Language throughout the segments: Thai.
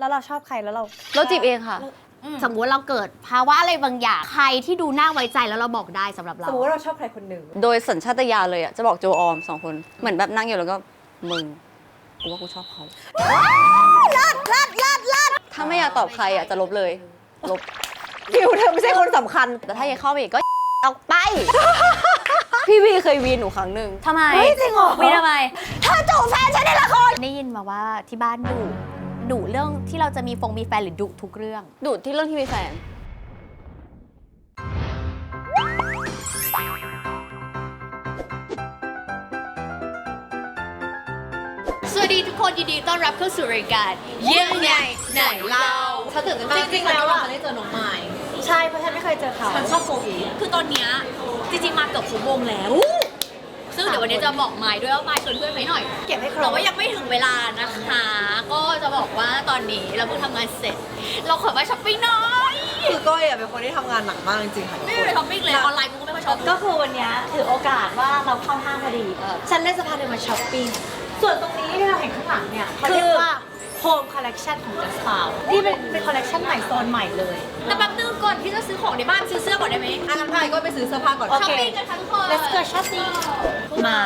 แล้วเราชอบใครแล้วเราจีบเองค่ะสมมติเราเกิดภาวะอะไรบางอย่างใครที่ดูน่าไว้ใจแล้วเราบอกได้สำหรับเราสมมติว่าเราชอบใครคนหนึ่งโดยสัญชาตญาณเลยอ่ะจะบอกโจออม2 คนเหมือนแบบนั่งอยู่แล้วก็มึงกูว่ากูชอบเขาลัดถ้าไม่อยากตอบใครอ่ะจะลบเลยลบฟิวเธอไม่ใช่คนสำคัญแต่ถ้ายังเข้าไปอีกก็ออกไปพี่วีเคยวีนหนูครั้งหนึ่งทำไมจริงเหรอวีทำไมเธอจูบแฟนฉันในละครได้ยินมาว่าที่บ้านดุเรื่องที่เราจะมีแฟนหรือดุทุกเรื่องดุที่เรื่องที่มีแฟนสวัสดีทุกคนยินดีต้อนรับเข้าสู่รายการเยี่ยมใหญ่ไหนเล่าฉันตื่นเต้นมากจริงๆแล้วอ่ะได้เจอน้องใหม่ใช่เพราะฉันไม่เคยเจอเขาฉันชอบโฟอีคือตอนเนี้ยจริงๆมาเกือบ6 โมงแล้วซึ่งเดี๋ยววันนี้จะบอกไมค์ด้วยว่าไมค์ชวนเพื่อนไปหน่อยเก็บให้ครบแต่ว่ายังไม่ถึงเวลานะคะก็จะบอกว่าตอนนี้เราเพิ่งทำงานเสร็จเราขอไปช้อปปิ้งหน่อยคือก้อยอ่ะเป็นคนที่ทำงานหนักมากจริงๆค่ะไม่ไปช้อปปิ้งเลยออนไลน์กูก็ไม่ค่อยช้อปก็คือวันนี้ถือโอกาสว่าเราเข้าห้างพอดีฉันเล่นสะพานเดินมาช้อปปิ้งส่วนตรงนี้ที่เราเห็นข้างหลังเนี่ยเขาเรียกว่า Home Collection ของ Just Found ที่เป็นคอลเลคชันใหม่โซนใหม่เลยแต่แป๊บนึงก่อนที่จะซื้อของในบ้านซื้อเสื้อก่อนได้ไหมงั้นพายก็ไปซื้อเสื้อผ้าก่อนช้อปปิ้งกันค่ะทุกคน Let's go shopping มา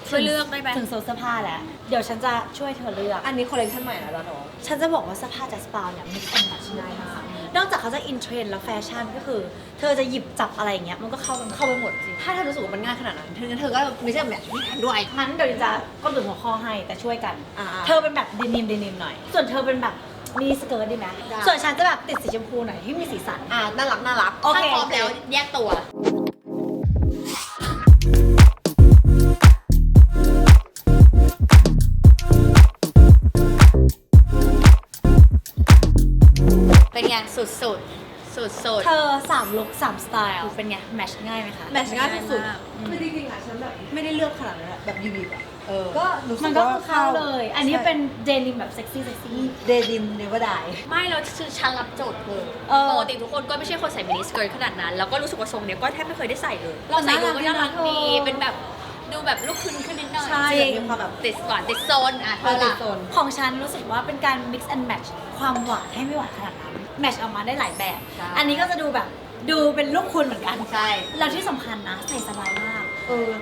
ช่วยเลือกได้ไหมถึงโซนเสื้อผ้าแล้วเดี๋ยวฉันจะช่วยเธอเลือกอันนี้คอลเลคชันใหม่แล้วเนาะฉันจะบอกว่าเสื้อผ้า Just Found เนี่ยมีคนแบบง่ายมากนอกจากเขาจะอินเทรนด์แล้วแฟชั่นก็คือเธอจะหยิบจับอะไรอย่างเงี้ยมันก็เข้าไปหมดจริงถ้าเธอรู้สึกว่ามันง่ายขนาดนั้นเธอก็ไม่ใช่แบบที่แทนด้วยงั้นเดี๋ยวจะก็ดูหัวข้อให้แต่ช่วยกันเธอเป็นแบบเดนิมหน่อยส่วนเธอเป็นแบบมีสเกิร์ตดีไหมส่วนฉันจะแบบติดสีชมพูหน่อยที่มีสีสันน่ารักโอเคพร้อมแล้วแยกตัวเป็นไงสุดเธอ3 ลุค 3 สไตล์เป็นไงแมทช์ง่ายไหมคะแมทช์ง่ายสุดคือจริงๆอ่ะฉันแบบไม่ได้เลือกขนาดนั้นแบบยูนิคอ่ะก็รู้สึกมันก็เข้าเลยอันนี้เป็นเดนิมแบบเซ็กซี่เดนิมเนเวอร์ไดไม่เราคือฉันรับโจทย์เลยปกติทุกคนก็ไม่ใช่คนใส่มินิสเกิร์ตขนาดนั้นแล้วก็รู้สึกว่าทรงเนี้ยก็แทบไม่เคยได้ใส่เลยเราใส่ดูก็น่ารักดีเป็นแบบดูแบบลูกขึ้นนิดหน่อยใช่มีความแบบติดหวานติดโซนอ่ะติดโซนของฉันรู้สึกว่าเป็นการ mix and match ความหวานให้ไม่หวานขนาดนั้นแมทช์ออกมาได้หลายแบบอันนี้ก็จะดูแบบดูเป็นลูกคุณเหมือนกันใช่แล้วที่สำคัญนะใส่สบายมาก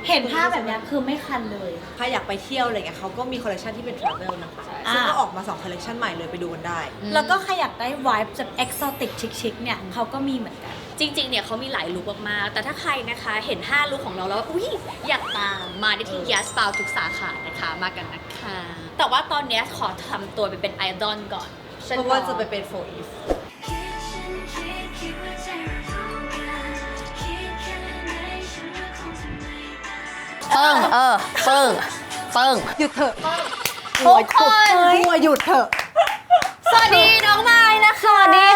เห็นภาพแบบนี้คือไม่คันเลยใครอยากไปเที่ยวอะไรเงี้ยเขาก็มีคอลเลคชันที่เป็น travel นะคะซึ่งก็ออกมา2คอลเลคชันใหม่เลยไปดูกันได้แล้วก็ใครอยากได้ vibe แบบ exotic ชิคๆเนี่ยเขาก็มีเหมือนกันจริงๆเนี่ยเขามีหลายลุคมากๆแต่ถ้าใครนะคะเห็น5ลุคของเราแล้วอุ้ยอยากตามมาได้ที่ Just Found ทุกสาขานะคะมากันนะคะแต่ว่าตอนนี้ขอทำตัวเป็นไอดอลก่อนเพราะว่าจะไปเป็น4 Eveเปิ้งหยุดเถอะทุกคนหัวหยุดเถอะสวัสดีน้องไม้นะคะ สวัสดี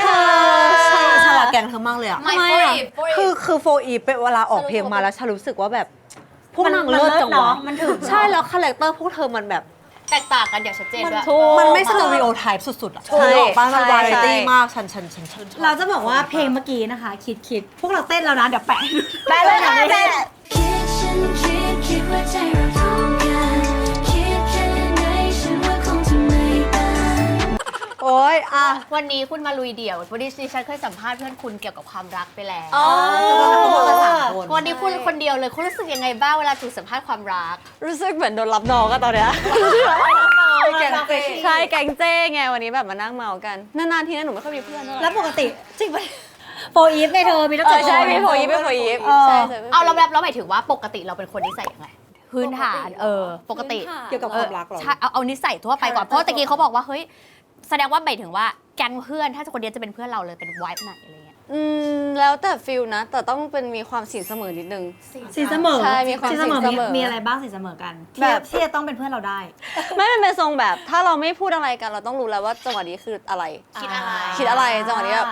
ค่ะฉันรักแกงเธอมากเลยอ่ะคือ4 Eveเป็นเวลาออกเพลงมาแล้วฉันรู้สึกว่าแบบพวกนางเลิศจังวะมันถึงใช่แล้วคาแรคเตอร์พวกเธอมันแบบแตกต่างกันอย่างชัดเจนด้วยมันไม่สเตอริโอไทป์สุดๆอ่ะใช่บ้านมันวาไรตี้มากฉันเราจะบอกว่าเพลงเมื่อกี้นะคะคิดพวกเราเต้นแล้วนะเดี๋ยวแปะเลยค่ะแปะโอ้ยวันนี้คุณมาลุยเดี่ยววันนี้ฉันเคยสัมภาษณ์เพื่อนคุณเกี่ยวกับความรักไปแล้ววันนี้คุณคนเดียวเลยคุณรู้สึกยังไงบ้างเวลาถูกสัมภาษณ์ความรักรู้สึกเหมือนโดนรับน้องก็ตอนเนี้ยใช่แกงเจ้ไงวันนี้แบบมานั่งเมากันนานๆทีนะหนูไม่ค่อยมีเพื่อนเท่าไหร่แล้วปกติจริงปะโฟอีฟไงเธอมีตั้งแต่ใช่มีโฟอีฟใช่เอาเราหมายถึงว่าปกติเราเป็นคนนิสัยยังไงพื้นฐานปกติเกี่ยวกับความรักหรอใช่เอานิสัยทั่วไปก่อนเพราะตะกี้เขาบอกว่าเฮ้ยแสดงว่าหมายถึงว่าแก๊งเพื่อนถ้าคนเดียวจะเป็นเพื่อนเราเลยเป็นไวท์ไหนอะไรเงี้ยแล้วแต่ฟิลนะแต่ต้องเป็นมีความสินเสมอนิดนึงสินเสมอใช่มีความสินเสมอมีอะไรบ้างสินเสมอกันแบบที่จะต้องเป็นเพื่อนเราได้ไม่เป็นทรงแบบถ้าเราไม่พูดอะไรกันเราต้องรู้แล้วว่าจังหวะนี้คืออะไรคิดอะไรจังหวะนี้แบบ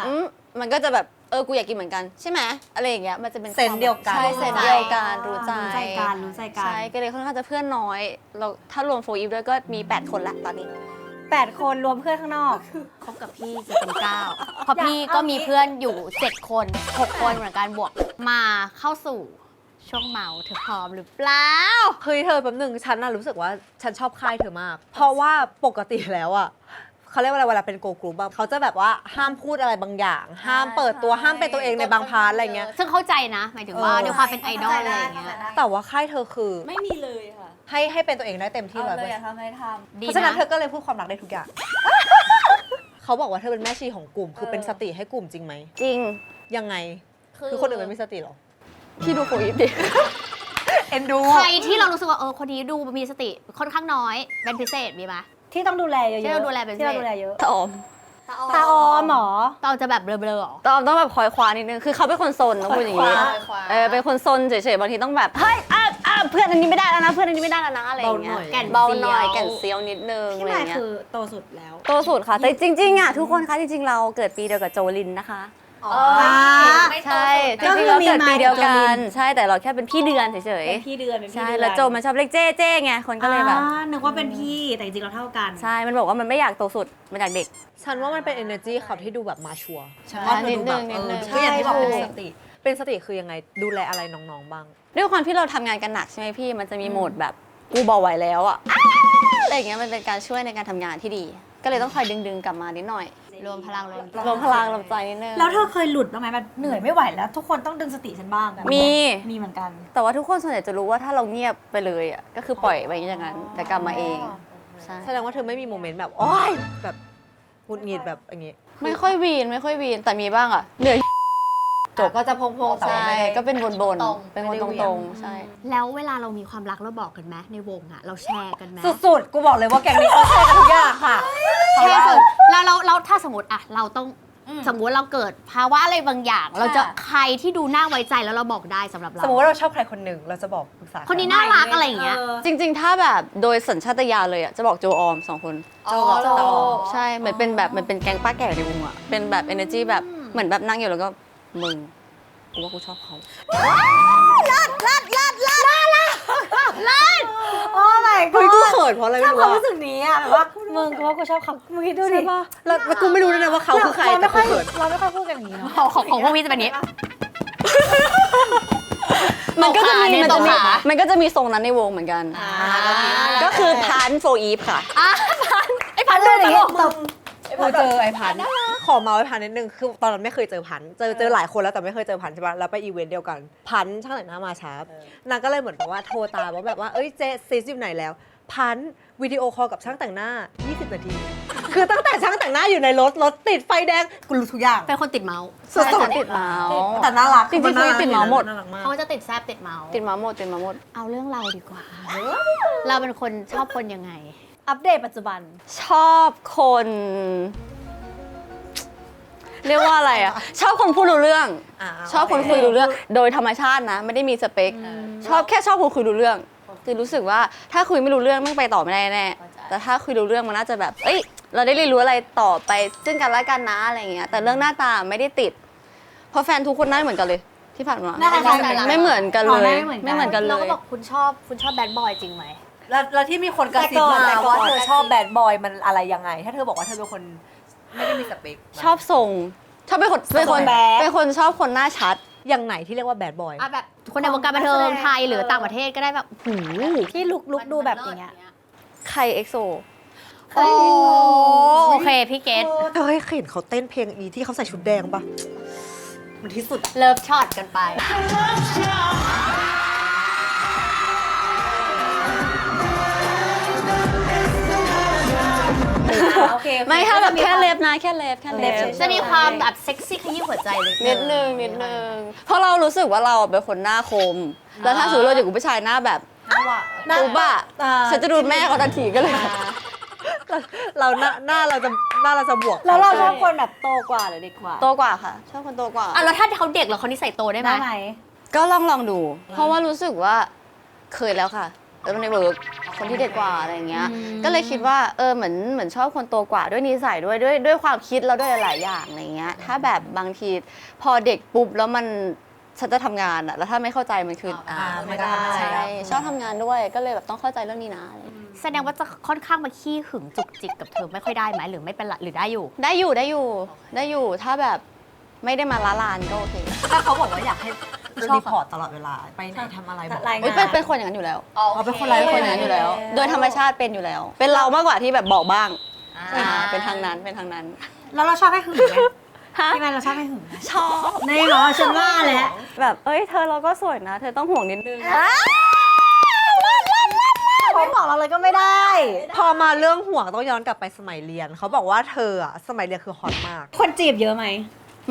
มันก็จะแบบกูอยากกินเหมือนกันใช่ไหมอะไรอย่างเงี้ยมันจะเป็นเซนเดียวกันใช่เซนเดียวกันรู้ใจกันใช่ก็เลยค่อนข้างจะเพื่อนน้อยเราถ้ารวมโฟอีฟด้วยก็มี8 คนละตอนนี้8 คนรวมเพื่อนข้างนอกคบกับพี่จะเป็น9เพราะพี่ก็มีเพื่อนอยู่7 คน6 คนเหมือนกันบวกมาเข้าสู่ช่วงเมาเธอพร้อมหรือเปล่าเฮ้ยเธอแป๊บนึงฉันน่ะรู้สึกว่าฉันชอบค่ายเธอมากเพราะว่าปกติแล้วอ่ะ เขาเรียกว่าอะไรเวลาเป็นโกลกรุ๊ปแบบเขาจะแบบว่าห้ามพูดอะไรบางอย่าง ห้ามเปิดตัวห้ามเป็นตัวเองในบางพาร์ทอะไรเงี้ย ซึ่งเข้าใจนะหมายถึงว่าด้วยความเป็นไอดอลอะไรอย่างเงี้ย แต่ว่าค่ายเธอคือ ไม่มีเลยค่ะ ให้เป็นตัวเองได้เต็มที่ เอา เลย เลยอะทำอะไรท ดี เพราะฉะนั้น นะ เธอก็เลยพูดความรักได้ทุกอย่าง เขาบอกว่าเธอเป็นแม่ชีของกลุ่ม คือเป็นสติให้กลุ่มจริงไหม จริง ยังไง คือคนอื่นไม่มีสติหรอ พี่ดูโฟอีฟดิ เอ็นดู ใครที่เรารู้สึกว่าคนนี้ดูมีสติค่อนข้างน้อยเป็นพิเศษมีไหม ที่ต้องดูแลเยอะๆ ที่ต้องดูแลเป็นพิเศษ ที่ต้องดูแลเยอะ ตอม ตาออมเหรอ เราจะแบบเบลอๆหรอ ตอมต้องแบบคอยคว้านิดนึง คือเขาเป็นคนซนต้องพูดอย่างนี้ เป็นคนซนเฉยๆ บางทีต้องแบบ เฮ้ยเพื่อนอันนี้ไม่ได้แล้วนะ เพื่อนอันนี้ไม่ได้แล้วนะ อะไรอย่างเงี้ย เบาหน่อย เบาหน่อย แก่นเซียวนิดนึง พี่ อะไร หมาย เงี้ย คือโตสุดแล้ว โตสุดค่ะ แต่จริงๆอ่ะทุกคนคะจริงๆ เราเกิดปีเดียวกับโจลินนะคะ ใช่จ ก็ ริ คื งๆ อ เราเกิดปีเดียวกั มีมายกับโจลิ น น ใช่ แต่เราแค่เป็นพี่เดือนเฉย เป็นพี่เดือนเป็น ๆ พี่ ใช่ เดือน แล้วโจมันชอบเรียกเจ้ไง คนก็เลยแบบ นึกว่าเป็นพี่แต่จริงๆเราเท่ากัน ใช่ มันบอกว่ามันไม่อยากโตสุด มันอยากเด็ก ฉันว่ามันเป็น energy เขาที่ดูแบบมาชัวร์ ใช่ ว่าเธอดูแบบ นิดนึง ก็อย่างที่บอกเป็น ใช่ สติ เป็นสติคือยังไง ดูแลอะไรน้องๆบ้าง ด้วยความที่เราทำงานกันหนักใช่ไหมพี่ มันจะมีโหมดแบบกูเบาไหวแล้วอะอะไรอย่างเงี้ย มันเป็นการช่วยในการทำงานที่ดี ก็เลยต้องคอยดึงกลับมานิดหน่อย รวมพลัง รวมพลังรวมใจนิดนึง แล้วเธอเคยหลุดบ้างไหมแบบเหนื่อยไม่ไหวแล้ว ทุกคนต้องดึงสติฉันบ้างแบบ มี มีเหมือนกัน แต่ว่าทุกคนส่วนใหญ่จะรู้ว่าถ้าเราเงียบไปเลยอะก็คือปล่อยไปอย่างนั้นแต่กลับมาเองใช่ แสดงว่าเธอไม่มีโมเมนต์แบบโอ๊ยแบบหงุดหงิดแบบอย่างงี้ ไม่ค่อยวีนแต่มีบ้างอะเหนื่อย จบก็จะพงๆแต่ว่า ใช่ ไม่ได้ ก็เป็นบนๆเป็นคนตรงๆใช่ แล้วเวลาเรามีความรักเราบอกกันไหมในวงอะเราแชร์กันไหม สุดๆ กูบอกเลยว่าแกงนี้เขาแชร์กันทุกอย่างค่ะ แชร์สุดแล้วถ้าสมมติอะเราต้องสมมติเราเกิดภาวะอะไรบางอย่าง เราจะใครที่ดูน่าไว้ใจแล้วเราบอกได้สำหรับเรา สมมติว่าเราชอบใครคนหนึ่งเราจะบอกปรึกษา คนนี้น่ารักอะไรอย่างเงี้ย จริงๆ ถ้าแบบโดยสัญชาตญาณเลยอะจะบอกโจออม2 คน โจกับตอง ใช่เหมือนเป็นแบบมันเป็นแก๊งป้าแก่ในวงอะเป็นแบบ energy แบบเหมือนแบบนั่งอยู่แล้วก็มึงกูว่ากูชอบเขา โอ้ไม่ เฮ้ยกูเขินเพราะอะไร ช ไม่ อบ รู้ ความ อะ รู้สึกนี้อะแบบว่ามึงกูว่ากูชอบเขามึงคิดดูดิ ใช่ปะแล้วกูไม่รู้ด้วยนะว่าเขาคือใคร เรา แต่ ไม่ค่ กู อย เขิน เราไม่ค่อยพูดกันอย่างนี้เนาะ ของพวกพี่จะเป็นอย่างนี้ มันก็จะมี ตรงขา มันก็จะมีทรงนั้นในวงเหมือนกัน ก็คือพันโฟอีฟค่ะ ไอ้พันเลยอย่างงี้ ตบ กูเจอไอ้พันธุ์ขอเมาส์ไอ้พันธุ์นิดนึงคือตอนนั้นไม่เคยเจอพันธุ์เจอหลายคนแล้วแต่ไม่เคยเจอพันธุ์ใช่ปะแล้วไปอีเวนต์เดียวกันพันธุ์ช่างแต่งหน้ามาช้านางก็เลยเหมือนแบบว่าโทรตามว่าแบบว่าเอ้ยเจซิสอยู่ไหนแล้ว พันธุ์วิดีโอคอลกับช่างแต่งหน้า 20 นาที คือตั้งแต่ช่างแต่งหน้าอยู่ในรถติดไฟแดงกูรู้ทุกอย่าง เป็นคนติดเมาส์ สุด ติดเมาส์ ๆแต่น่ารัก จริงๆคือติดเมาส์หมด น่ารักมาก เขาจะติดแซบติดเมาส์ ติดมาหมด เอาเรื่องเราดีกว่า เราเป็นคนชอบคนยังไง อัปเดตปัจจุบัน ชอบคน เรียกว่าอะไรอะชอบคนพูดรู้เรื่อง ชอบคนคุยรู้เรื่อง โดยธรรมชาตินะ ไม่ได้มีสเปค ชอบคนคุยรู้เรื่อง คือรู้สึกว่าถ้าคุยไม่รู้เรื่องไม่ไปต่อไม่ได้แน่แต่ถ้าคุยรู้เรื่องมันน่าจะแบบ เอ้ย เราได้เรียนรู้อะไรต่อไปซึ่งกันและกันนะอะไรอย่างเงี้ย แต่เรื่องหน้าตาไม่ได้ติด เพราะแฟนทุกคนหน้าเหมือนกันเลย ที่ผ่านมา หน้าคล้ายๆกัน ไม่เหมือนกันเลย ไม่เหมือนกัน เล เราก็ ย บอกคุณชอบแบดบอยจริงไหม แล้วที่มีคนกระซิบมา แต่ก่อน ว่าเธอชอบแบดบอยมันอะไรยังไง ถ้าเธอบอกว่าเธอเป็นคนไม่ได้มีสเปค ชอบทรงชอบเป็นคนเป็นคนชอบคนหน้าชัด อย่างไหนที่เรียกว่าแบดบอย อ่ะแบบคนในวงการบันเทิงไทยหรือต่างประเทศก็ได้แบบหู ที่ลุกดูแบบอย่างเงี้ย ใครเอ็กโซ โอเคพี่เกต เธอให้เห็นเขาเต้นเพลงอีที่เขาใส่ชุดแดงปะมันที่สุด เลิฟช็อตกันไป โอเค ไม่ถ้าแบบแค่เล็บนะแค่เล็บ จะมีความแบบเซ็กซี่ขยี้หัวใจเลย นิดนึงเพราะเรารู้สึกว่าเราเป็นคนหน้าคม แล้วถ้าสมมติเราอยู่กับผู้ชายหน้าแบบตูบ้าฉันจะดูแม่เขาทันทีก็เลย เราหน้าเราจะบวก แล้วเราชอบคนแบบโตกว่าหรือเด็กกว่า โตกว่าค่ะ ชอบคนโตกว่า อ่ะแล้วถ้าเขาเด็กแล้วเขานิสัยโตได้ไหม ได้ไหม ก็ลองดู เพราะว่ารู้สึกว่าเคยแล้วค่ะแล้วในเวิร์กคนที่เด็กกว่าอะไรอย่างเงี้ย ก็เลยคิดว่าเหมือนชอบคนโตกว่าด้วยนิสัยด้วยความคิดแล้วด้วยหลายอย่างอะไรเงี้ย ถ้าแบบบางทีพอเด็กปุ๊บแล้วมันฉันจะทำงานอะแล้วถ้าไม่เข้าใจมันคือไม่ได้ ใช่ชอบทำงานด้วยก็เลยแบบต้องเข้าใจเรื่องนี้นะ แสดงว่าจะค่อนข้างมาขี้หึงจุกจิกกับเธอไม่ค่อยได้ไหมหรือไม่เป็นไรหรือได้อยู่ ได้อยู่ถ้าแบบไม่ได้มาละลานก็โอเค ถ้าเขาบอกว่าอยากให้รีพอร์ตตลอดเวลาไปไหนทำอะไรบอก รายงาน เป็นคนอย่างนั้นอยู่แล้ว เอาเป็นคนไร้ เป็นคนอย่างนั้นอยู่แล้ว โดยธรรมชาติเป็นอยู่แล้ว เป็นเรามากกว่าที่แบบบอกบ้าง เป็นทางนั้นเป็นทางนั้น แล้วเราชอบให้หึงไหม ฮะ พี่แมนเราชอบให้หึงไหม ชอบ ในเหรอฉันว่าแหละ แบบเอ้ยเธอเราก็สวยนะ เธอต้องห่วงนิดนึง ไม่บอกเราเลยก็ไม่ได้ พอมาเรื่องห่วงต้องย้อนกลับไปสมัยเรียน เขาบอกว่าเธออะสมัยเรียนคือฮอตมาก คนจีบเยอะไหม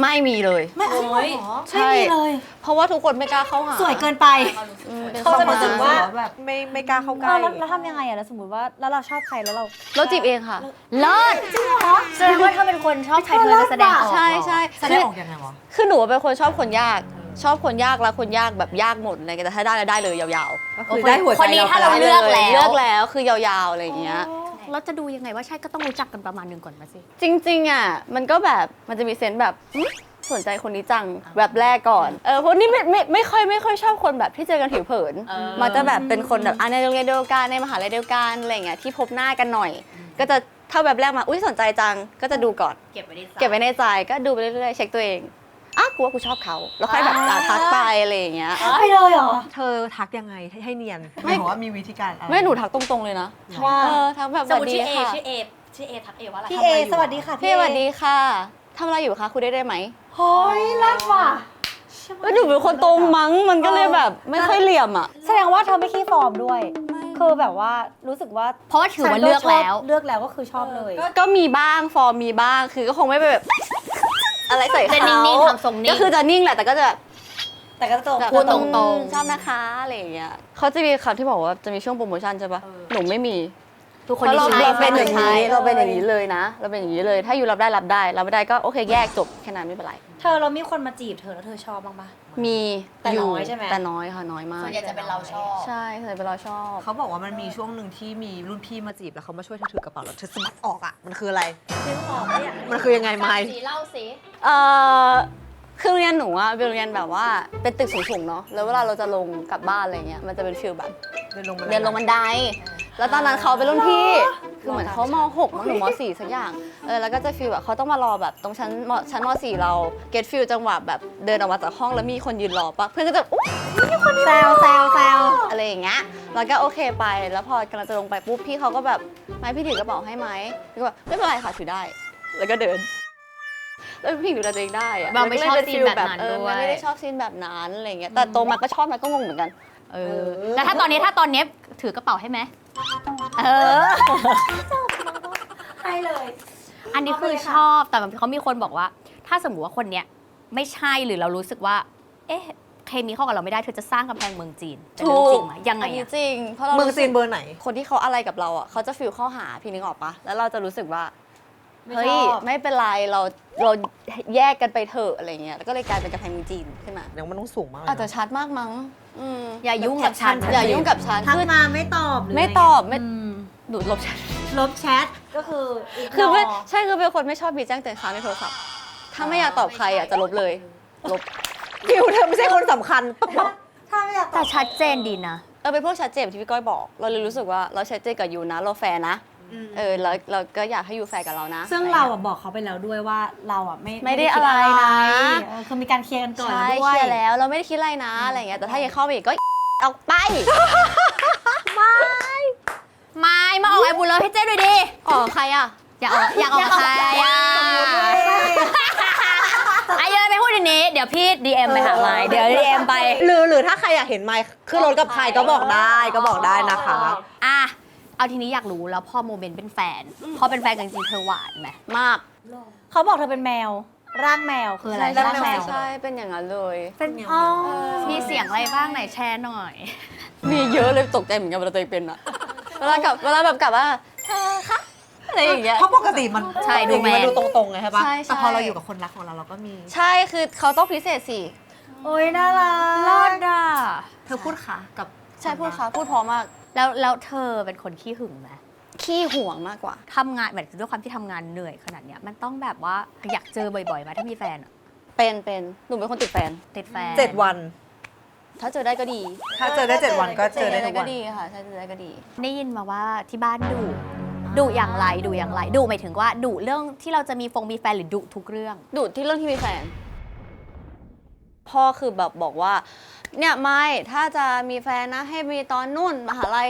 ไม่มีเลย ไม่ โอ้ย ไม่มีเลย เพราะว่าทุกคนไม่กล้าเข้าหา สวยเกินไป เป็น เขาจะรู้สึกว่า แบบไม่กล้าเข้าใกล้ แล้วทำยังไงอะแล้วสมมติว่าแล้วเราชอบใครแล้วเรา เราจีบเองค่ะ เลิศจริงเหรอแสดงว่าเธอเป็นคนชอบใครเธอจะแสดงออก ใช่ใช่ แสดงออกยังไงวะ คือหนูเป็นคนชอบคนยาก ชอบคนยากแล้วคนยากแบบยากหมดอะไรเงี้ยแต่ถ้าได้แล้วได้เลยยาว ก็คือได้หัวใจ คนนี้ถ้า ๆ เราเลือกแล้ว เลือกแล้วคือยาวๆอะไรอย่างเงี้ย เราจะดูยังไงว่าใช่ก็ต้องรู้จักกันประมาณนึงก่อนมาสิ จริงๆอ่ะมันก็แบบมันจะมีเซนส์แบบสนใจคนนี้จังแบบแรกก่อนเพราะนี่ไม่ค่อยชอบคนแบบที่เจอกันผิวเผินมันจะแบบเป็นคนแบบในโรงเรียนเดียวกันในมหาลัยเดียวกันอะไรเงี้ยที่พบหน้ากันหน่อย ก็จะถ้าแบบแรกมาอุ้ยสนใจจังก็จะดูก่อน เก็บไว้ในใจ เก็บไว้ในใจก็ดูไปเรื่อยๆเช็คตัวเองกูว่ากูชอบเขาแล้วค่อยแบบทักไปอะไรอย่างเงี้ย ไปเลยเหรอ เธอทักยังไงให้เนียนไม่บอกว่ามีวิธีการอะไร ไม่หนูทักตรงๆเลยนะ ว่า ทักแบบ สมมติ ส ชื่ วั อ ส เอ ดีค่ะ ชื่อเอทักเอว่าอะไร พี่เอสวัสดีค่ะ พี่สวัสดีค่ะทำอะไรอยู่คะคุยได้ไหม เฮ้ยรักว่ะ หนูเป็นคนตรงมั้งมันก็เลยแบบไม่ค่อยเหลี่ยมอ่ะ แสดงว่าเธอไม่ขี้ฟอร์มด้วย คือแบบว่ารู้สึกว่า เพราะว่าถือว่าเลือกแล้ว เลือกแล้วก็คือชอบเลย ก็มีบ้างฟอร์มมีบ้างคือก็คงไม่ไปแบบ อะไรใส่เขา จะนิ่งๆทำทรงนิ่ง ก็คือจะนิ่งแหละแต่ก็จะ แต่ก็จะ แบบ พูดตรงๆ ชอบนะคะอะไรอย่างเงี้ยเขาจะมีคำที่บอกว่าจะมีช่วงโปรโมชั่นใช่ปะหนูไม่มี ทุกคน เพราะเรา ที่ใช้ เป็นอย่าง ใช้ นี้เราเป็นอย่างนี้เลยนะ เราเป็นอย่างนี้เลย ถ้าอยู่รับได้รับได้รับไม่ได้ก็โอเคแยกจบแค่นั้นไม่เป็นไร เธอเรามีคนมาจีบเธอแล้วเธอชอบบ้างปะ มี แต่น้อยใช่ไหม แต่น้อยค่ะน้อยมาก ส่วนใหญ่จะเป็นเราชอบ ใช่เคยเป็นเราชอบ เขาบอกว่ามันมีช่วงหนึ่งที่มีรุ่นพี่มาจีบแล้วเขามาช่วยเธอถือกระเป๋าแล้วเธอสะบัดออกอ่ะมันคืออะไร ซื้อของไม่อยาก มันคือยังไงไม่ สีเล่าสิ เอ่อคือโรงเรียนหนูอะเป็นโรงเรียนแบบว่าเป็นตึกสูงๆเนาะแล้วเวลาเราจะลงกลับบ้านอะไรเงี้ยมันจะเป็นฟิลแบบ เดินลงมา เดินลงบันได แล้วตอนนั้นเขาเป็นรุ่นพี่ คือเหมือนเขาม .6 มั้งหรือม .4 สักอย่างแล้วก็จะฟีลแบบเขาต้องมารอแบบตรงชั้นม .4 เราเก็ตฟีลจังหวะแบบเดินออกมาจากห้องแล้วมีคนยืนรอปะเพื่อนก็จะอุ๊ย แซวแซวแซว อะไรอย่างเงี้ยแล้วก็โอเคไปแล้วพอกำลังจะลงไปปุ๊บพี่เขาก็แบบไม่พี่ถือกระเป๋าให้ไหมพี่ก็แบบไม่เป็นไรค่ะถือได้ แล้วก็เดิน แล้วพี่ดูแลตัวเองได้อะ เราไม่ชอบซีนแบบนั้น เออ ด้วย ไม่ได้ชอบซีนแบบนั้นอะไรเงี้ยแต่โตมาก็ชอบนะก็งงเหมือนกัน แล้วถ้าตอนนี้ถือกระเป๋าให้ไหมให้เลย อันนี้คือชอบแต่เขามีคนบอกว่า ถ้าสมมติว่าคนเนี้ยไม่ใช่หรือเรารู้สึกว่า เอ๊ะเคมีเข้ากับเราไม่ได้เธอจะสร้างกำแพงเมืองจีนเป็นเรื่องจริงไหมยังไง อันนี้ อะ จริงเพราะเรา เมืองจีนเบอร์ไหน คนที่เขาอะไรกับเราอ่ะเขาจะฟิลเข้าหาพี่นึกออกปะแล้วเราจะรู้สึกว่า ไม่ เฮ้ย ชอบ ไม่เป็นไรเราแยกกันไปเถอะอะไรเงี้ยแล้วก็เลยกลายเป็นกระแพงเมืองจีนขึ้นมา ยังมันต้องสูงมากเลย อาจจะ นะ ชัดมากมั้งม อย่ายุ่งกับฉัน อย่ายุ่งกับฉัน ทัก คือ มาไม่ตอบหรือ ไม่ อะร ตอบ เงี้ย ไม่ดูดลบแชท ลบแชทก็คือ คือ ignore ใช่คือเป็นคนไม่ชอบมีแจ้งเตือนค้างในโทรศัพท์ถ้าไม่อยากตอบใครอ่ะจะลบเลยลบ ฟิวเธอไม่ใช่คนสำคัญปั๊บ ถ้าไม่อยากต แต่ อบ ชัดเจนดีนะ เป็นพวกชัดเจนที่พี่ก้อยบอก เราเลยรู้สึกว่าเราชัดเจนกับยูนะเราแฟร์นะแล้วเราก็อยากให้ยูแฟร์กับเรานะ ซึ่งเราอ่ะบอกเขาไปแล้วด้วยว่าเราอ่ะไม่ ไม่ได้ คิ อะไรนะ คือมีการเคลียร์กันก่อน ใช่ ด้วย เคลียร์แล้วเราไม่ได้คิดอะไรนะอะไรเงี้ยแต่ถ้ายังเข้าไปอีกก็ออกไป ไม่มาออกไอบูเลอร์ให้เจ๊ด้วยดิ อ๋อใครอ่ะ อยากออกกับใครอ่ะไอเยอะไปพูดทีนี้เดี๋ยวพี่ DM ไปหาไมค์เดี๋ยว DM ไป หรือถ้าใครอยากเห็นไมค์ขึ้นรถกับใครก็บอกได้นะคะ อ่ะเอาทีนี้อยากรู้แล้วพอโมเมนต์เป็นแฟน พอเป็นแฟนกันจริงๆเธอหวานไหม มาก เขาบอกเธอเป็นแมว ร่างแมวคืออะไร ร่างแมว ใช่เป็นอย่างนั้นเลย เป็นอ๋อ มีเสียงอะไรบ้างไหนแชร์หน่อย มีเยอะเลยตกใจเหมือนกันเวลาตัวเองเป็นอะเวลาแบบกลับว่าเธอคะอะไรอย่างเงี้ย เพราะปกติมัน ใช่ดูแมน มันดูตรงๆไงใช่ปะ ใช่ แต่พอเราอยู่กับคนรักของเราเราก็มี ใช่คือเขาต้องพิเศษสิ โอ้ยน่ารัก รอดอ่ะ เธอพูดค่ะกับ ใช่พูดค่ะพูดเพอมาก แล้วเธอเป็นคนขี้หึงไหม ขี้ห่วงมากกว่า ทำงานแบบด้วยความที่ทำงานเหนื่อยขนาดเนี้ยมันต้องแบบว่าอยากเจอบ่อยๆไหมถ้ามีแฟนอะ เป็นหนูเป็นคนติดแฟน ติดแฟน 7 วัน ถ้าเจอได้ก็ดี ถ้าเจอได้ 7 วันก็เจอได้ทุก ก็ วัน ดีค่ะถ้าเจอได้ก็ดี ได้ยินมาว่าที่บ้านดุอย่างไรดุหมายถึงว่าดุเรื่องที่เราจะมีแฟนหรือดุทุกเรื่อง ดูดที่เรื่องที่มีแฟน พ่อคือแบบบอกว่า เนี่ยไม่ถ้าจะมีแฟนนะให้มีตอนนู่นมหาลัย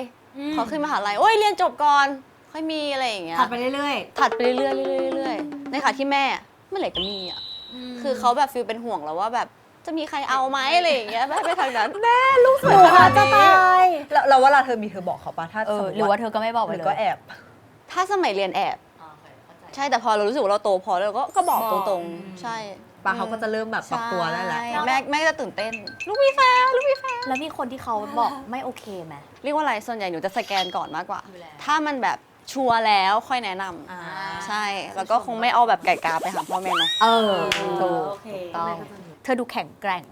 ขอขึ้นมหาลัยโอ้ยเรียนจบก่อน ค่อยมีอะไรอย่างเงี้ย ถัดไปเรื่อย ถัดไปเรื่อยๆเรื่อยๆในขณะที่แม่เมื่อไหร่จะมีอ่ะคือเขาแบบฟีลเป็นห่วงแล้วว่าแบบจะมีใครเอาไหมอะไรอย่างเงี้ยแม่ไปทางนั้นแม่ลูกสวยขนาดนี้ แล้วเวลาเธอมีเธอบอกเขาปะถ้าสมมติ หรือว่าเธอก็ไม่บอกไป หรือ เลย ก็แอบ ถ้าสมัยเรียนแอบใช่แต่พอเรารู้สึกว่าเราโตพอแล้วก็บอกตรงๆใช่ ปะเขาก็จะเริ่มแบบปรับตัวได้แล้ว ใช่แม่ก็จะตื่นเต้นลูกมีแฟนลูกมีแฟน แล้วมีคนที่เขาบอกไม่โอเคไหม เรียกว่าอะไรส่วนใหญ่หนูจะสแกนก่อนมากกว่า ถ้ามันแบบชัวร์แล้วค่อยแนะนำใช่แล้วก็คงไม่เอาแบบไก่กาไปหาพ่อแม่เนาะ ถูก โอเค ต้องเธอดูแข็งแกร่ง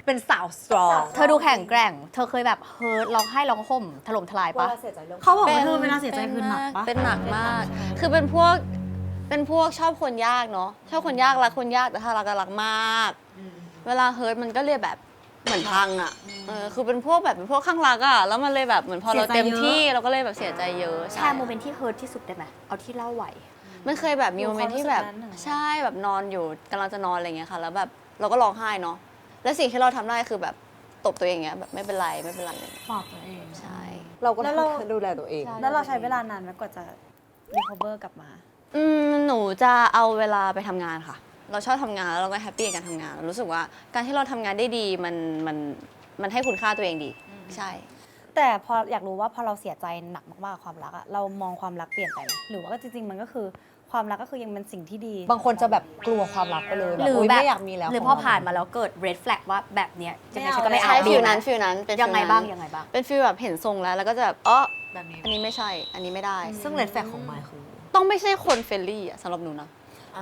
เป็นสาวสตรอง เธอดูแข็งแกร่ง เธอเคยแบบเฮิร์ตร้องไห้ร้องห่มถล่มทลายปะ เขาบอกว่าเธอเวลาเสียใจคือหนักปะ เป็นหนักมาก คือเป็นพวกชอบคนยากเนาะชอบคนยากรักคนยากแต่ถ้ารักก็รักมาก เวลาเฮิร์ตมันก็เลยแบบเหมือนพังอ่ะคือเป็นพวกข้างรักอ่ะแล้วมันเลยแบบเหมือนพอเราเต็มที่เราก็เลยแบบเสียใจเยอะ แชร์โมเมนต์ที่เฮิร์ตที่สุดได้ไหมเอาที่เล่าไหว มันเคยแบบมีโมเมนต์ที่แบบใช่แบบนอนอยู่กำลังจะนอนอะไรเงี้ยค่ะแล้วแบบเราก็ร้องไห้เนาะแล้วสิ่งที่เราทำได้คือแบบตบตัวเองเงี้ยแบบไม่เป็นไรอะไรเงี้ย ปลอบตัวเอง ใช่ เราก็ แล้ ต้ ว อง เรา ดูแลตัวเอง แล้วเราใช้เวลานานไหมกว่าจะ recover กลับมา หนูจะเอาเวลาไปทำงานค่ะ เราชอบทำงานแล้วเราก็แฮปปี้กับการทำงานรู้สึกว่าการที่เราทำงานได้ดีมันให้คุณค่าตัวเองดีใช่ แต่พออยากรู้ว่าพอเราเสียใจหนักมากๆกับความรักอะเรามองความรักเปลี่ยนไปไหมหรือว่าก็จริงๆมันก็คือความรักก็คือยังเป็นสิ่งที่ดี บางคนจะแบบกลัวความรักไปเลยแบบ หรือ อุ๊ย แบบ ไม่อยากมีแล้ว หรือพอผ่านมาแล้วเกิด red flag ว่าแบบเนี้ยจะไม่ใช่ก็ไม่เอา ใช่ฟิลนั้น ดี ฟิลนั้นเป็น ยังไง ฟิลนั้น บ้างยังไงบ้าง เป็นฟิลแบบเห็นทรงแล้วก็จะแบบแบบนี้ อันนี้ไม่ใช่อันนี้ไม่ได้ ซึ่งเลดแฟกของไมค์คือ ต้องไม่ใช่คนเฟรนลี่อะสำหรับหนูนะ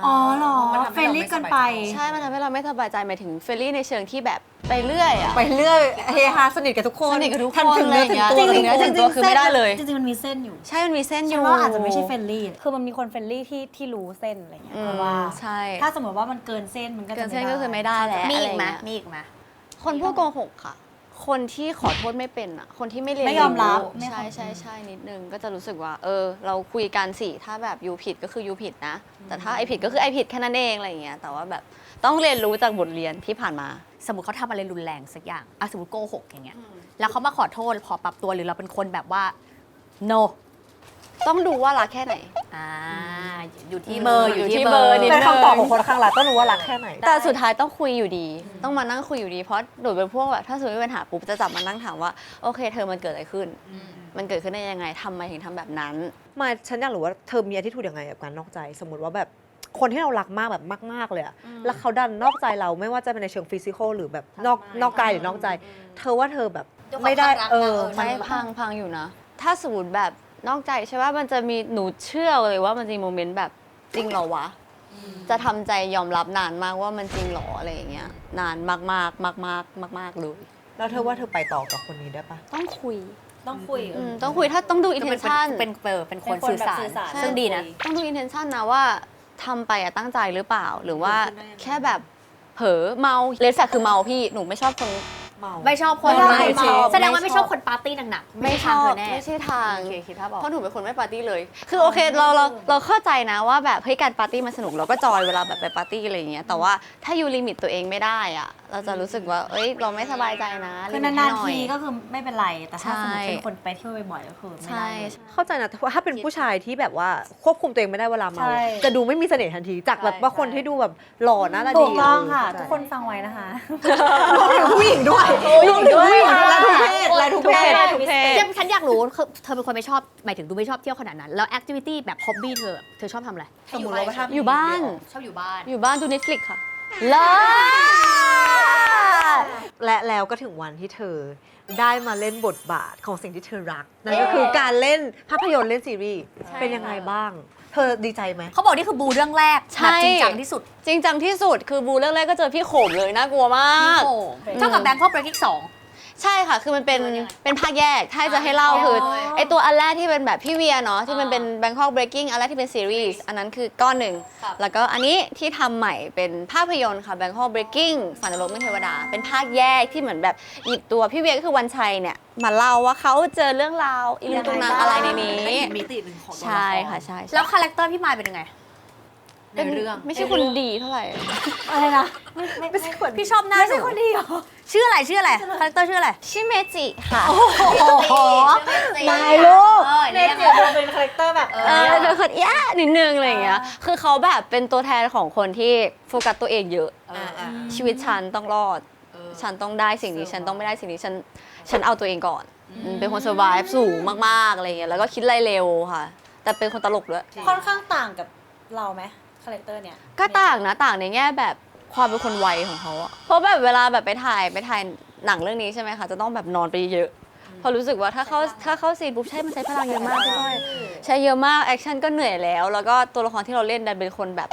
อ๋อเหรอเฟรนลี่เกินไป ใช่มันทำให้เราไม่สบายใจหมายถึงเฟรนลี่ในเชิงที่แบบไปเรื่อยอะ ไปเรื่อยเฮฮาสนิทกับทุกคน สนิทกับทุกคน ทันถึงเนื้อถึงตัว อะไรอย่างเงี้ย เลย จริงๆ คือไม่ได้เลย จริงๆมันมีเส้นอยู่ ใช่มันมีเส้นอ ฉัน ยู่ ว่าอาจจะไม่ใช่เฟรนลี่คือมันมีคนเฟรนลี่ที่รู้เส้นอะไรเงี้ยเพราะว่า ใช่ ถ้าสมมติว่ามันเกินเส้นมันก็ เกิ จะ นเส้นก็คือไม่ได้แล้ว มีอีกไหม ะรเงี้ย มีอีกไหม คนพูดโกหกค่ะ คนที่ขอโทษไม่เป็นอ่ะ คนที่ไม่เรียน ไม่ยอมรับไม่ ใช่ใช่ใช่นิดนึง ก็จะรู้สึกว่า เราคุยกันสิถ้าแบบยูผิดก็คือยูผิดนะ แต่ถ้าไอผิดก็คือไอผิดแค่นั้นเองอะไรอย่างเงี้ย แต่ว่าแบบต้องเรียนรู้จากบทเรียนที่ผ่านมา สมมติเขาทำอะไรรุนแรงสักอย่างสมมติโกหกอย่างเงี้ย แล้วเขามาขอโทษขอปรับตัวหรือเราเป็นคนแบบว่า no ต้องดูว่ารักแค่ไหน อยู่ที่เบอร์ อยู่ที่เบอร์นิด เป็นคำตอบของคนข้างรักก็รู้ว่ารักแค่ไหน แต่สุดท้ายต้องคุยอยู่ดี ต้องมานั่งคุยอยู่ดี เพราะหนูเป็นพวกแบบถ้าสมมติมีปัญหาปุ๊บจะจับมานั่งถามว่าโอเคเธอมันเกิดอะไรขึ้น มันเกิดขึ้นได้ยังไงทำไมถึงทำแบบนั้น มาฉันอยากรู้ว่าเธอมีattitudeยังไงกับการนอกใจ สมมติว่าแบบคนที่เรารักมากแบบมากๆเลยอะแล้วเขาดันนอกใจเราไม่ว่าจะเป็นในเชิงฟิสิกอลหรือแบบนอกกายหรือนอกใจ เธอว่าเธอแบบไม่ได้มัน ใช่พังอยู่นะ ถ้าสมมติแบบนอกใจใช่ป่ะมันจะมีหนูเชื่อเลยว่ามันจะมีโมเมนต์แบบจริงเหรอวะ จะทำใจยอมรับนานมากว่ามันจริงเหรออะไรอย่างเงี้ยนานมากๆเลย แล้วเธอว่าเธอไปต่อกับคนนี้ได้ปะ ต้องคุย ต้องคุย ต้องคุยถ้าต้องดูอินเทนชั่น เป็นคนสื่อสาร ซึ่งดีนะ ต้องดูอินเทนชันนะว่าทำไปอะตั้งใจหรือเปล่า หรือว่าแค่แบบเผลอเมาเลสแฟกคือเมาพี่หนูไม่ชอบคน ไม่ชอบคน ไม่ชอบ แสดงว่าไม่ชอบคนปาร์ตี้หนักๆ ไม่ช ทาง อ เธ บ อแน่ ไม่ใช่ทาง โอเคคิดภาพออก เพราะหนูเป็นคนไม่ปาร์ตี้เลย คือโอเคเราเข้าใจนะว่าแบบเฮ้ยการปาร์ตี้มันสนุกเราก็จอยเวลาแบบไปปาร์ตี้อะไรอย่างเงี้ย แต่ว่าถ้ายูลิมิตตัวเองไม่ได้อะเราจะรู้สึกว่าเอ้ยเราไม่สบายใจนะ คือ ลิมิต นาน ให้ห ๆ อย ทีก็คือไม่เป็นไรแต่ถ้า ใช่ สมมติเป็นคนไปเที่ยวบ่อยๆก็คือไม่ ใช่ ได้เลย เข้าใจนะถ้าเป็นผู้ชายที่แบบว่าควบคุมตัวเองไม่ได้เวลาเมา ใช่ จะดูไม่มีเสน่ห์ทันทีจากแบบว่าคนที่ดูแบบหล่อหน้าตาดี ถูกต้องค่ะ เข้าใจ ทุกคนฟังไว้นะคะ รวมถึงผู้หญิงด้วยรวมถึงผู้หญิงและทุกเพศและทุกเพศ ทุกเพศ ฉันอยากรู้คือเธอเป็นคนไม่ชอบหมายถึงดูไม่ชอบเที่ยวขนาดนั้น แล้วแอคทิวิตี้แบบฮ็อบบี้เธอชอบทำอะไร สมมุติว่าถ้า อยู่บ้าน ชอบอยู่บ้าน อยู่บ้านดู Netflix ค่ะ เลิศ และแล้วก็ถึงวันที่เธอได้มาเล่นบทบาทของสิ่งที่เธอรัก นั่นก็คือการเล่นภาพยนตร์เล่นซีรีส์เป็นยังไงบ้าง เธอดีใจไหม เขาบอกนี่คือบูเรื่องแรก ใช่ แบบจริงจังที่สุด จริงจังที่สุดคือบูเรื่องแรกก็เจอพี่โขมเลยน่ากลัวมาก เท่ากับแบงค์คอกเบรกอีก2 ใช่ค่ะ คือมันเป็นภาคแยก ถ้าจะให้เล่าคือไอตัวอันแรกที่เป็นแบบพี่เวียเนาะที่มันเป็น Bangkok Breaking อันแรกที่เป็นซีรีส์อันนั้นคือก้อนหนึ่ง แล้วก็อันนี้ที่ทำใหม่เป็นภาพยนตร์ค่ะ Bangkok Breaking ฝันนรกไม่เทวดา เป็นภาคแยกที่เหมือนแบบหยิบตัวพี่เวียก็คือวันชัยเนี่ยมาเล่าว่าเขาเจอเรื่องราวอีลุงตุงนางอะไรในนี้ มิติหนึ่งของตัวละคร ใช่ค่ะใช่ แล้วคาแรคเตอร์พี่มายเป็นยังไง ในเรื่อง ไม่ใช่คนดีเท่าไหร่ อะไรนะ ไม่ใช่คน พี่ชอบหน้า ไม่ ห ใช่ นู คนดีเหรอ ชื่ออะไรคาแรคเตอร์ชื่ออะไร ชื่อเมจิค่ะ โอ้โห ไม่ลูก เนเจอร์เป็นคาแรคเตอร์แบบ เป็นคนแย่นิดนึงอะไรอย่างเงี้ย คือเขาแบบเป็นตัวแทนของคนที่โฟกัสตัวเองเยอะ ชีวิตฉันต้องรอด ฉันต้องได้สิ่งนี้ ฉันต้องไม่ได้สิ่งนี้ ฉันเอาตัวเองก่อน เป็นคน survive สูงมากๆอะไรอย่างเงี้ย แล้วก็คิดอะไรเร็วค่ะ แต่เป็นคนตลกด้วย ค่อนข้างต่างกับเราไหมคาแรคเตอร์เนี่ย ก็ต่างนะต่างในแง่แบบความเป็นคนไวของเขาอะเพราะแบบเวลาแบบไปถ่ายหนังเรื่องนี้ใช่ไหมคะจะต้องแบบนอนไปเยอะเพราะรู้สึกว่าถ้าเข้าซีนปุ๊บมันใช้พลังเยอะมากพี่ก้อยใช้เยอะมากแอคชั่นก็เหนื่อยแล้ว แล้วก็ตัวละครที่เราเล่นดันเป็นคนแบบ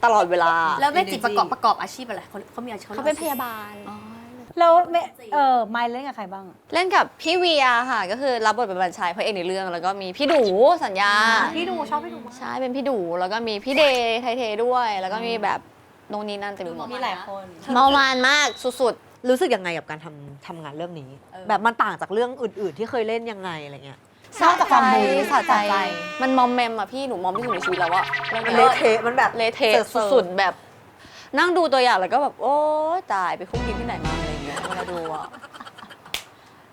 ตลอดเวลา แล้วเมจิประกอบอาชีพอะไรเขามีอาชีพ เขาเป็นพยาบาล แล้วไมล์เล่นกับใครบ้าง เล่นกับพี่เวียค่ะ ก็คือรับบทเป็นบัญชัยพระเอกในเรื่องแล้วก็มีพี่ดูสัญญา พี่ดูชอบพี่ดู ใช่เป็นพี่ดูแล้วก็มีพี่เดย์ไทเทด้วย แล้วก็มีแบบโนนนี่นั่นเต็มไปหมด มีหลายคน เมามานมากสุด รู้สึกยังไงกับการทำงานเรื่องนี้ แบบมันต่างจากเรื่องอื่นๆ ที่เคยเล่นยังไงอะไรเงี้ย ๆสะใจสะใจมันมอมแมมอะพี่หนูมอมที่สุดในชีวิตแล้วอะ มันเละเทะมันแบบ เละเทะสุดๆแบบ นั่งดูตัวอย่างแล้วก็แบบโอ้ตายไปคุกกินที่ไหนมาอะไรอย่างเงี้ยเวลาดูอะ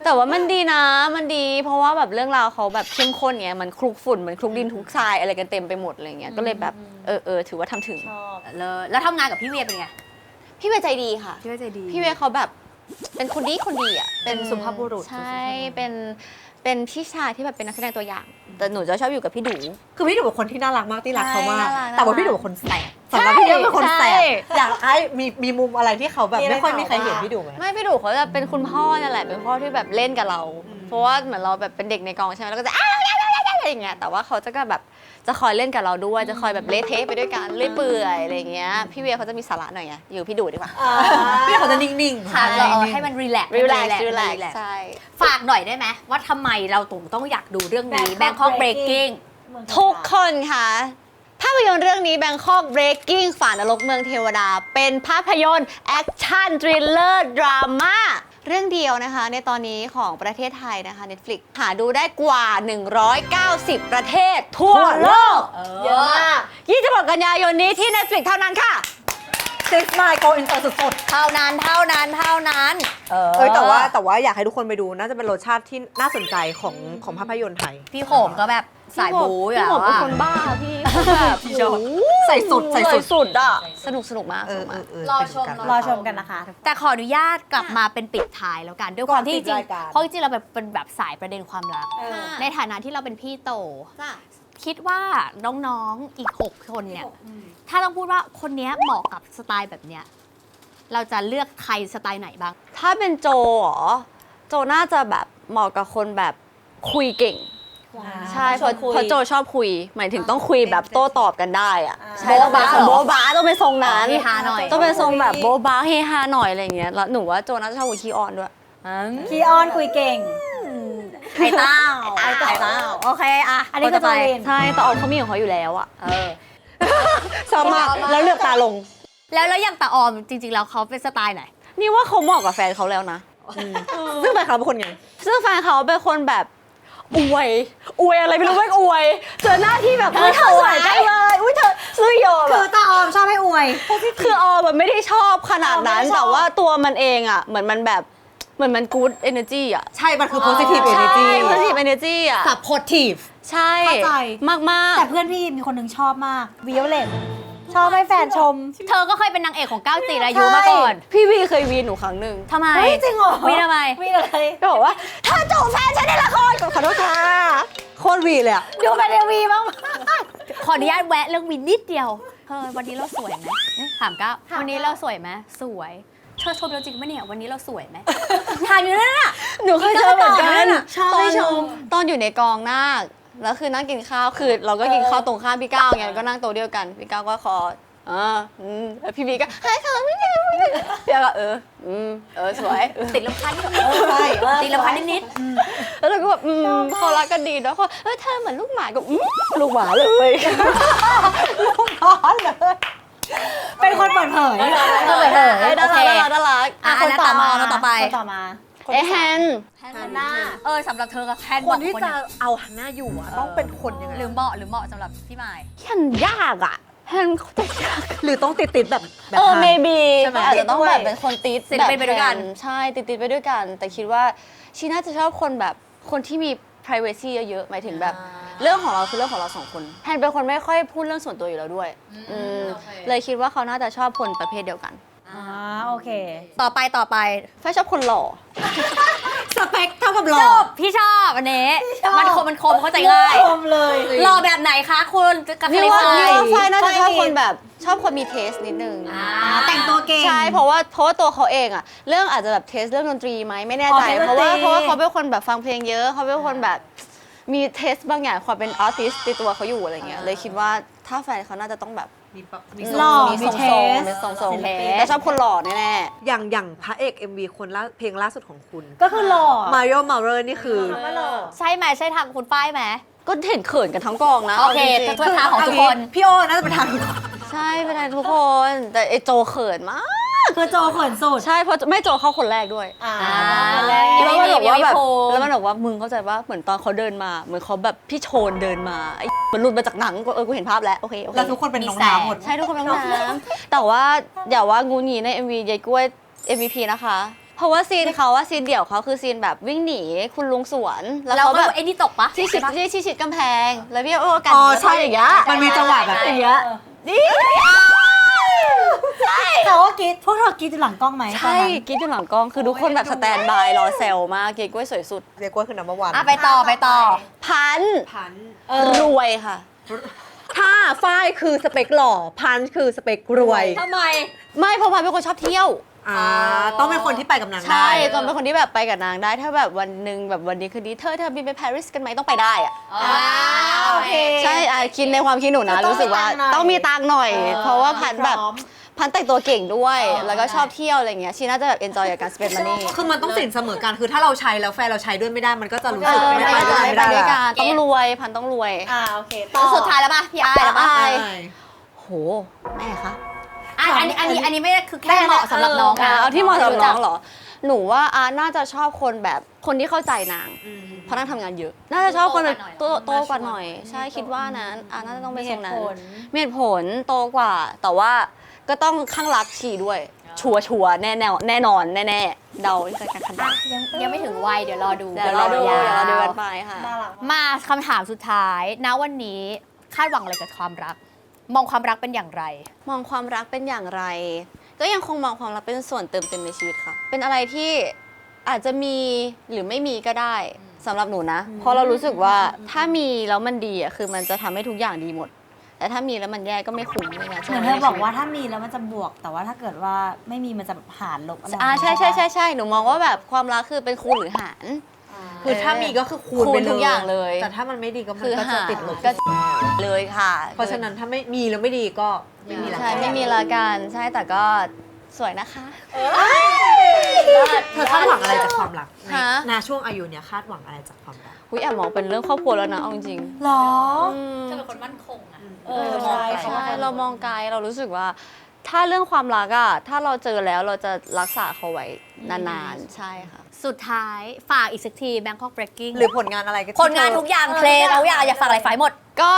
แต่ว่ามันดีนะมันดี เพราะว่าแบบเรื่องราวเขาแบบเข้มข้นไงมันคลุกฝุ่นมันคลุกดินทุกทรายอะไรกันเต็มไปหมดอะไรเงี้ยก็เลยแบบถือว่าทำถึง ชอบ แล้วทำงานกับพี่เวียเป็นไง พี่เวย์ใจดีค่ะ พี่เวียใจดี พี่เวย์เขาแบบเป็นคนดีอ่ะ เป็นสุภาพบุรุษ ใช่เป็นพี่ชายที่แบบเป็นนักแสดงตัวอย่าง แต่หนูจะชอบอยู่กับพี่ดู คือพี่ดูเป็นคนที่น่ารักมากที่รักเขามาก ใช่น่ารัก แต่ว่าพี่ดูเป็นคนแสบสำหรับพี่ดูเป็นคนแส ใช่ บอยากให้มีมุมอะไรที่เขาแบบไม่ค่อยมีใครเห็นพี่ดูไหม ไม่พี่ดูเขาจะเป็นคุณพ่อนั่นแหละเป็นพ่อที่แบบเล่นกับเรา เพราะว่าเหมือนเราแบบเป็นเด็กในกองใช่ไหมเราก็จะอะไรอย่างเงี้ยแต่ว่าเขาจะก็แบบจะคอยเล่นกับเราด้วยจะคอยแบบเละเทะไปด้วยกันเลื่อยเปื่อยอะไรอย่างเงี้ยพี่เวียเขาจะมีสาระหน่อยไงอยู่พี่ดูดีกว่า พี่เขาจะนิ่งๆ ค่ะเราให้มันรีแลกซ์ relax ใช่ ฝากหน่อยได้ไหมว่าทำไมเราต้องอยากดูเรื่องนี้ Bangkok Breaking ทุกคนค่ะ ภาพยนตร์เรื่องนี้ Bangkok Breaking ฝ่านรกเมืองเทวดา เป็นภาพยนตร์แอคชั่นทริลเลอร์ดราม่าเรื่องเดียวนะคะ ในตอนนี้ของประเทศไทยนะคะ Netflix หาดูได้กว่า 190 ประเทศทั่วโลก เยอะมาก 26 กันยายนนี้ที่ Netflix เท่านั้นค่ะ Six Nine Go Inter สุด เท่านั้น แต่ว่าอยากให้ทุกคนไปดูน่าจะเป็นรสชาติที่น่าสนใจของภาพยนตร์ไทย พี่โขมก็แบบสายบู๊อยู่ พี่ แล้ว ผมเป็น อะ คนบ้าพี่แบบ พี่ชอบ ใส่สุดใส่สุด สุดอ่ะสนุกมากสนุกมาก รอชม รอชมกันนะคะ แต่ขออนุญาตกลับมาเป็นปิดท้ายแล้วกันด้วยความที่จ ก่อนปิ ริ ด ง รายการ เพราะจริงๆเราเป็นแบบสายประเด็นความรัก ในฐานะที่เราเป็นพี่โต คิดว่าน้องๆอีก 6 คนเนี่ย ถ้าต้องพูดว่าคนเนี้ยเหมาะกับสไตล์แบบเนี้ยเราจะเลือกใครสไตล์ไหนบ้าง ถ้าเป็นโจเหรอโจน่าจะแบบเหมาะกับคนแบบคุยเก่ง ใช่เพราะโจชอบคุย หมายถึงต้องคุยแบบโต้ตอบกันได้อะใช่ โบ๊ะบะเหรอ โบ๊ะบะต้องเป็นทรงนั้น เฮฮาหน่อย ต้องเป็นทรงแบบโบ๊ะบะเฮฮาหน่อยอะไรอย่างเงี้ยแล้วหนูว่าโจน่าจะชอบคุยขี้ออนด้วย คีออนคุยเก่ง ไข่เต้าโอเคอะ อันนี้คือ ไป โจลิน ใช่แต่ออนเขามีของเขาอยู่แล้วอะ ชอบมากแล้วเลือกตาลง แล้วอย่างตาออมจริงๆแล้วเขาเป็นสไตล์ไหน นี่ว่าเขาเหมาะกับแฟนเขาแล้วนะ ซึ่งแฟนเขาเป็นคนไง ซึ่งแฟนเขาเป็นคนแบบอวยอะไรไม่รู้ไม่อวย เจอหน้าที่แบบเธอสวยจังเลยอุ้ยเธอซื้อยอม คือตาออมชอบให้อวย คือออแบบไม่ได้ชอบขนาดนั้น ไม่ได้ชอบ แต่ว่าตัวมันเองอ่ะเหมือนมันแบบเหมือนมัน good energy อ่ะ ใช่ มันคือ positive ใช่ energy positive energy อ่ะ supportive ใช่ เข้าใจ มาก แต่เพื่อนพี่มีคนหนึ่งชอบมากวิโอเลตชอบให้แฟนชม เธอก็เคยเป็นนางเอกของก้าวจีรายุมาก่อน ๆพี่วีเคยวีนหนูครั้งหนึ่ง ทำไม เฮ้ยจริงเหรอ วีทำไม วีอะไร ก็บอกว่าเธอจูบแฟนฉันในละครขอโทษค่ะ โคตรวีเลยอะ ดูเป็นเอวีบ้าง ขออนุญาตแวะเรื่องวินนิดเดียวเฮ้ยวันนี้เราสวยไหมถามก้าววันนี้เราสวยไหมสวยเธอชมเราจริงปะเนี่ยวันนี้เราสวยไหมถามอยู่นั่นน่ะ หนูเคยเจอเหมือนกัน ชอบให้ชม ตอนอยู่ในกองนาคแล้วคือนั่งกินข้าวคือเราก็กินข้าวตรงข้ามพี่ก้าวไงก็นั่งโต๊ะเดียวกันพี่ก้าวก็ขอแล้วพี่วีก็เฮ้ยเธอไม่ได้พี่ก้าวก็สวย ติดลำพันนิด ใช่ ๆติดลำพันนิด แล้วเราก็แบบเขารักกันดีแล้วเขาเธอเหมือนลูกหมาก็ลูกหมาเลย เป็นคนเปิดเผย ๆ เปิดเผย น่ารัก อ่ะอันนั้นต่อมาต่อไป คนต่อมา เอแฮน ฮันน่า สำหรับเธอกับแคน คนที่จะเอาฮันน่าอยู่อะต้องเป็นคนยังไง หรือเหมาะสำหรับพี่หมาย ยันยากอ่ะ แฮนเขาติดยาก หรือต้องติดแบบ maybe ใช่ไหม อาจจะต้องแบบเป็นคนติด ศิลปินไปด้วยกัน ใช่ติดไปด้วยกัน แต่คิดว่าชีน่าจะชอบคนแบบคนที่มี privacy เยอะๆหมายถึงแบบเรื่องของเราคือเรื่องของเราสองคนแฮนเป็นคนไม่ค่อยพูดเรื่องส่วนตัวอยู่แล้วด้วยเลยคิดว่าเขาน่าจะชอบคนประเภทเดียวกัน โอเค ต่อไป ฝ้ายชอบคนหล่อ สเปคเท่ากับหล่ จ อ บพี่ชอบอันนี้ ชอบ มันคมเข้าใจง่าย ชมเลย รอแบบไหนคะคุณกับ นี่ คาริ ว่า ฟาย ฝ้ายน่าจะชอบคนแบบชอบคนมีเทสนิดนึง แต่งตัวเก่ง ใช่เพราะว่าตัวเขาเองอะเรื่องอาจจะแบบเทสเรื่องดนตรีไหมไม่แน่ใจ อ๋อ เพราะว่า เทสดนตรี เขาเป็นคนแบบฟังเพลงเยอะเขาเป็นคนแบบมีเทสบางอย่างความเป็นอาร์ติสต์ในตัวเขาอยู่อะไรเงี้ยเลยคิดว่าถ้าแฟนเขาน่าจะต้องแบบ หล่อ มี มี ทรง เท ๆ ส เป็นทรง ศิลปิน ๆแต่ชอบคนหล่อแน่ อย่างพระเอก MV คนล่าเพลงล่าสุดของคุณ ก็คือหล่อ Mario Maurer นี่คือ หล่อ ใช่ไหมใช่ทางคุณป้ายไหม ๆก็เห็นเขินกันทั้งกองนะ โอเค าจริงๆ เพื่อท้าของทุกคน พี่โอน่าจะเป็นทาง ใช่เป็นไรทุกคน แต่ไอโจเขินมาก คือโจเขินสุด ใช่เพราะไม่โจเข้าคนแรกด้วย แล้ว แล้วมันบอกว่าแบบ ยังไม่โพล แล้วมันบอกว่ามึงเข้าใจว่าเหมือนตอนเขาเดินมาเหมือนเขาแบบพี่โชนเดินมาไอ้มันหลุดมาจากหนังกูเห็นภาพแล้วโอเค แล้วทุกคนเป็นน้องน้ำหมด ใช่ทุกคนเป็นน้องน้ำแต่ว่าอย่าว่างูหนีใน MV ยายกล้วย MVP นะคะ เพราะว่าซีนเขาว่าซีนเดี่ยวเขาคือซีนแบบวิ่งหนีคุณลุงสวนแล้ว แล้ว เขา ก็ แบบ ไอ้นี่ตกปะ ที่ชิดกำแพงแล้วพี่โอ้กัน อ๋อใช่ อย่างเงี้ย มันมีจังหวะแบบ อย่างเงี้ยแต่ว่ากรีดพวกเธอกรีดอยู่หลังกล้องไหม ใช่กรีดอยู่หลังกล้องคือทุกคนแบบสแตนบายรอเซลมากเกรดกล้วยสวยสุด เรียกว่าคือ number one ไปต่อ พัน พัน รวยค่ะ ถ้าฝ้ายคือสเปคหล่อพันคือสเปครวย ทำไม ไม่เพราะพันเป็นคนชอบเที่ยว ต้องเป็นคนที่ไปกับนางได้ ใช่ตอนเป็นคนที่แบบไปกับนางได้ ถ้าแบบวันหนึ่งแบบวันนี้คืนนี้เธอบินไปปารีสกันไหมต้องไปได้อะ โอเค ใช่คิดในความคิดหนูนะรู้สึกว่าต้องมีตังค์หน่อย เพราะว่าพันแบบพันแต่งตัวเก่งด้วย แล้วก็ชอบเที่ยวอะไรเงี้ยชีน่าจะแบบเอนจอยกับการ spend money คือมันต้องสินเสมอกันคือถ้าเราใช้แล้วแฟนเราใช้ด้วยไม่ได้มันก็จะรู้สึก ไม่ ไม่ ได้ ไป ไม่ ด้วย ได้ ไม่ ด้วย ได้ กันต้องรวยพันต้องรวย โอเคต่อ สุดท้ายแล้วป่ะ พี่อายแล้วป่ะ อาย ใช่ โหแม่คะ อันนี้ไม่ได้คือแค่เหมาะสำหรับน้องนะ เอาที่เหมาะสำหรับน้องเหรอ หนูว่าน่าจะชอบคนแบบคนที่เข้าใจนาง เพราะนางทำงานเยอะ น่าจะชอบคนแบบโตกว่าหน่อย ใช่คิดว่านั้นน่าจะต้องเป็นทรงนั้นมีเหตุผลโตกว่า แต่ว่าก็ต้องข้างรักชีด้วย ชัวร์แน่นอนแน่เดาที่จะการคันดา ยังไม่ถึงวัยเดี๋ยวรอดู เดี๋ยวเราดูกันไปค่ะ น่ารัก มาคำถามสุดท้ายณวันนี้คาดหวังอะไรกับความรัก มองความรักเป็นอย่างไร มองความรักเป็นอย่างไร ก็ยังคงมองความรักเป็นส่วนเติมเต็มในชีวิตค่ะ เป็นอะไรที่อาจจะมีหรือไม่มีก็ได้สำหรับหนูนะ เพราะเรารู้สึกว่าถ้ามีแล้วมันดีอ่ะคือมันจะทำให้ทุกอย่างดีหมด แต่ถ้ามีแล้วมันแย่ก็ไม่คุ้มเลยนะ เหมือนเธอบอกว่าถ้ามีแล้วมันจะบวก แต่ว่าถ้าเกิดว่าไม่มีมันจะแบบหารลบอะไร ใช่หนูมองว่าแบบความรักคือเป็นคูณหรือหาร คือถ้ามีก็คือคูณ คูณ ไป ทุกอย่างเลย แต่ถ้ามันไม่ดีก็มัน คือ ก็จะ หาร ติดลบ ก็เลยค่ะ เพราะฉะนั้นถ้าไม่มีแล้วไม่ดีก็ไม่มีละ ใช่ไม่มีละกันใช่แต่ก็สวยนะคะ เธอคาดหวังอะไรจากความรัก ฮะ ในช่วงอายุเนี่ยคาดหวังอะไรจากความรัก อุ๊ยแอบมองเป็นเรื่องครอบครัวแล้วนะเอาจริง หรอ เธอเป็นคนมั่นคงอะ ใช่ ใช่เรามองไกลเรารู้สึกว่า ถ้าเรื่องความรักอะถ้าเราเจอแล้วเราจะรักษาเขาไว้นานๆ ใช่ค่ะ สุดท้ายฝากอีกสักที Bangkok Breaking หรือผลงานอะไรก็ ผลงานทุกอย่างเพลงเราอยากฝากอะไรฝ่ายหมด ก็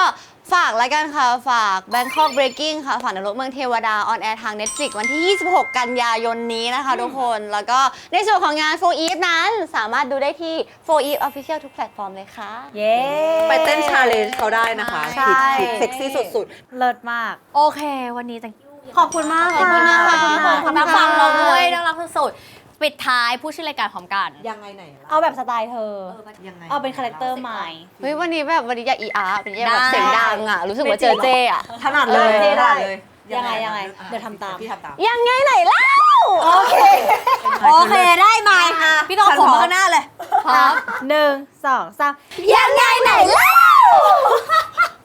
ฝากรายการค่ะ ฝาก Bangkok Breaking ค่ะ ฝากนรกเมืองเทวดา ออนแอร์ทาง Netflix วันที่ 26 กันยายนนี้นะคะทุกคน แล้วก็ในส่วนของงาน 4 Eve นั้นสามารถดูได้ที่ 4 Eve Official ทุกแพลตฟอร์มเลยค่ะ เย้ ไปเต้นชาเลนจ์เขาได้นะคะ ใช่ คิดเซ็กซี่สุด เลิศมาก โอเค วันนี้ thank you ขอบคุณมาก ขอบคุณนะคะ ขอบคุณมาฟังเราด้วยน่ารักสุดๆปิดท้ายผู้ชื่อรายการพร้อมกัน ๆยังไงไหนล่ะ เอาแบบสไตล์เธอ ยังไง เอาเป็นคาแรคเตอร์ใหม่ เฮ้ยวันนี้อยากอีอาร์เป็นอยากแบบ ได้ เสียงดังอะรู้สึกว่าเจอเจอะ ถนัดเลย เออ ถนัดเลย ยังไง อ่ะ เดี๋ยวทำตาม พี่ทำตาม ยังไงไหนเล่า โอเค โอเคได้ไหม พี่ต้องผมมาข้างหน้าเลยพร้อม 1 2 3ยังไงไหนเล่า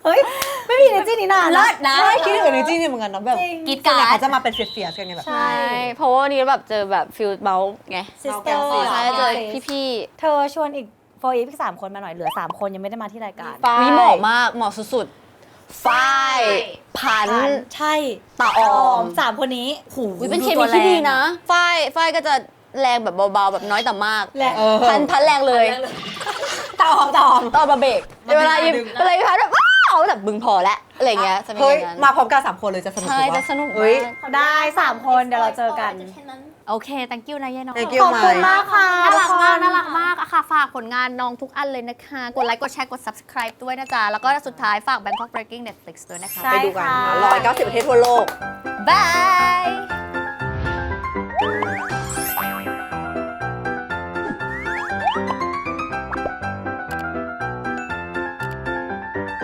เฮ้ย ไม่มีในจี้นี้นาน เลิศนะ ใช่คิดถึงในจริงเนี่ยเหมือนกันนะแบบ จริง กรีด ส่วนใหญ่ กรา เขา ด จะมาเป็นเฟียสๆกันไงแบบ ใช่ เพราะว่าวันนี้แบบเจอแบบฟิลเมาส์ไง ซิสเตอร์ ใช่เจอพี่ เธอชวนอีกโฟอีพี3 คนมาหน่อยเหลือ 3 คนยังไม่ได้มาที่รายการ ๆมีเหมาะมากเหมาะสุดๆฝ้ายพัน ใช่ ตาออม 3 คนนี้หู อุ๊ยเป็นเคมีที่ดีนะฝ้ายก็จะแรงแบบเบาๆแบบน้อยแต่มาก และ พันแรงเลย ตาออม ตอนมาเบรกเวลายิ้มพันแบบว้า เอาแบบมึงพอแล้วอะไรเงี้ยจะเป็น เฮ้ อย ย่างนั้น มาพร้อมกัน3 คนเลยจะสนุก ใช่ ป จะสนุก เฮ้ย มาก ได้ 3 คนเดี๋ยวเราเจอกัน โอเค thank you นะยายน้อง Thank you ขอบคุณมากค่ะ น่ารักมาก ทุคน น่ารักมากอะค่ะ ฝากผลงานน้องทุกอันเลยนะคะ กดไลค์ กดแชร์ กด subscribe ด้วยนะจ๊ะ แล้วก็สุดท้ายฝาก Bangkok Breaking Netflix ด้วยนะคะ ใช่ ไปดูกัน ค่ะ 190 ประเทศทั่วโลก บาย